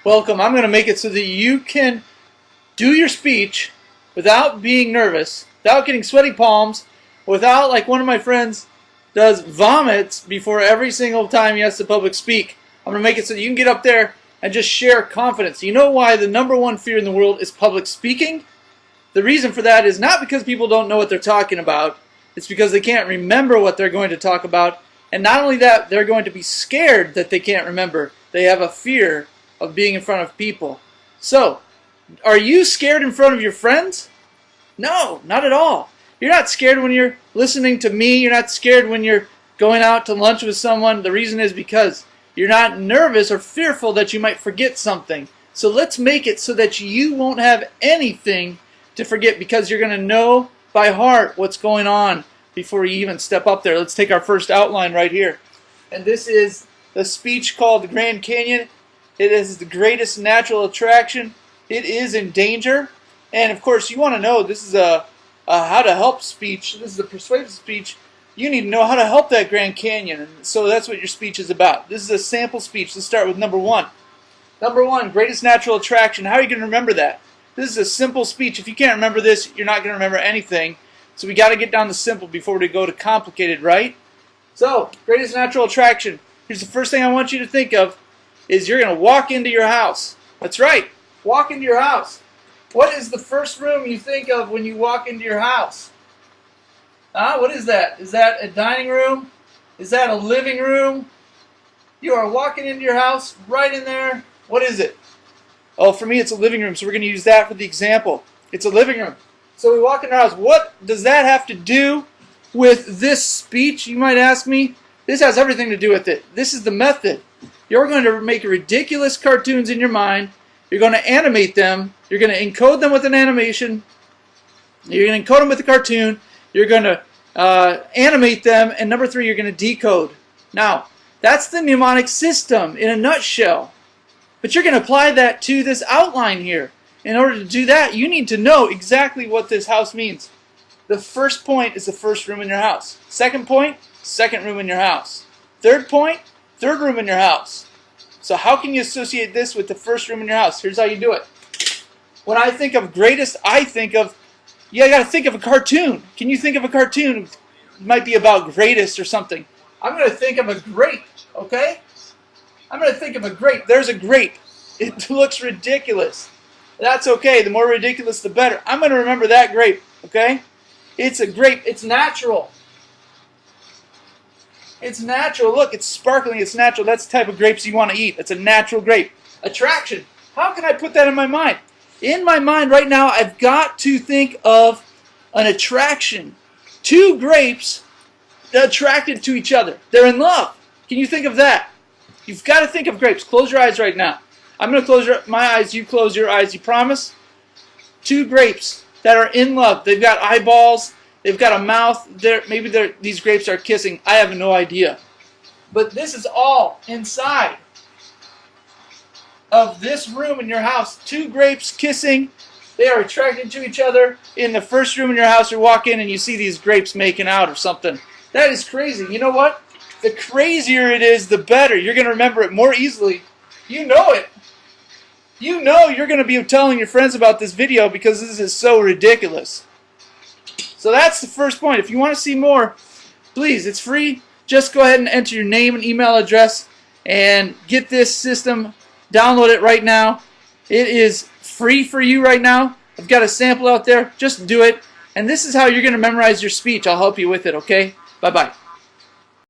welcome. I'm going to make it so that you can do your speech without being nervous, without getting sweaty palms, without, like one of my friends does, vomits before every single time he has to public speak. I'm going to make it so that you can get up there and just share confidence. You know why the #1 fear in the world is public speaking? The reason for that is not because people don't know what they're talking about. It's because they can't remember what they're going to talk about. And not only that, they're going to be scared that they can't remember. They have a fear of being in front of people. So, are you scared in front of your friends? No, not at all. You're not scared when you're listening to me. You're not scared when you're going out to lunch with someone. The reason is because you're not nervous or fearful that you might forget something. So let's make it so that you won't have anything to forget, because you're going to know by heart what's going on before you even step up there. Let's take our first outline right here. And this is the speech called the Grand Canyon. It is the greatest natural attraction. It is in danger. And of course, you want to know, this is a how to help speech. This is a persuasive speech. You need to know how to help that Grand Canyon. And so that's what your speech is about. This is a sample speech. Let's start with #1. #1, greatest natural attraction. How are you going to remember that? This is a simple speech. If you can't remember this, you're not going to remember anything. So we got to get down to simple before we go to complicated, right? So, greatest natural attraction. Here's the first thing I want you to think of, is you're going to walk into your house. That's right. Walk into your house. What is the first room you think of when you walk into your house? What is that? Is that a dining room? Is that a living room? You are walking into your house, right in there. What is it? Oh, for me it's a living room, so we're going to use that for the example. It's a living room. So we walk in our house. What does that have to do with this speech, you might ask me? This has everything to do with it. This is the method. You're going to make ridiculous cartoons in your mind. You're going to animate them. You're going to encode them with an animation. You're going to encode them with a cartoon. You're going to animate them. And #3, you're going to decode. Now, that's the mnemonic system in a nutshell. But you're going to apply that to this outline here. In order to do that, you need to know exactly what this house means. The first point is the first room in your house. Second point, second room in your house. Third point, third room in your house. So how can you associate this with the first room in your house? Here's how you do it. When I think of greatest, I think of, you got to think of a cartoon. Can you think of a cartoon? It might be about greatest or something. I'm going to think of a grape, okay? I'm going to think of a grape. There's a grape. It looks ridiculous. That's okay. The more ridiculous, the better. I'm going to remember that grape, okay? It's a grape. It's natural. It's natural. Look, it's sparkling. It's natural. That's the type of grapes you want to eat. It's a natural grape. Attraction. How can I put that in my mind? In my mind right now, I've got to think of an attraction. Two grapes attracted to each other. They're in love. Can you think of that? You've got to think of grapes. Close your eyes right now. I'm going to close my eyes. You close your eyes. You promise? Two grapes that are in love. They've got eyeballs. They've got a mouth. Maybe these grapes are kissing. I have no idea. But this is all inside of this room in your house. Two grapes kissing. They are attracted to each other. In the first room in your house, you walk in and you see these grapes making out or something. That is crazy. You know what? The crazier it is, the better. You're going to remember it more easily. You know it. You know you're going to be telling your friends about this video because this is so ridiculous. So that's the first point. If you want to see more, please, it's free. Just go ahead and enter your name and email address and get this system. Download it right now. It is free for you right now. I've got a sample out there. Just do it. And this is how you're going to memorize your speech. I'll help you with it, okay? Bye-bye.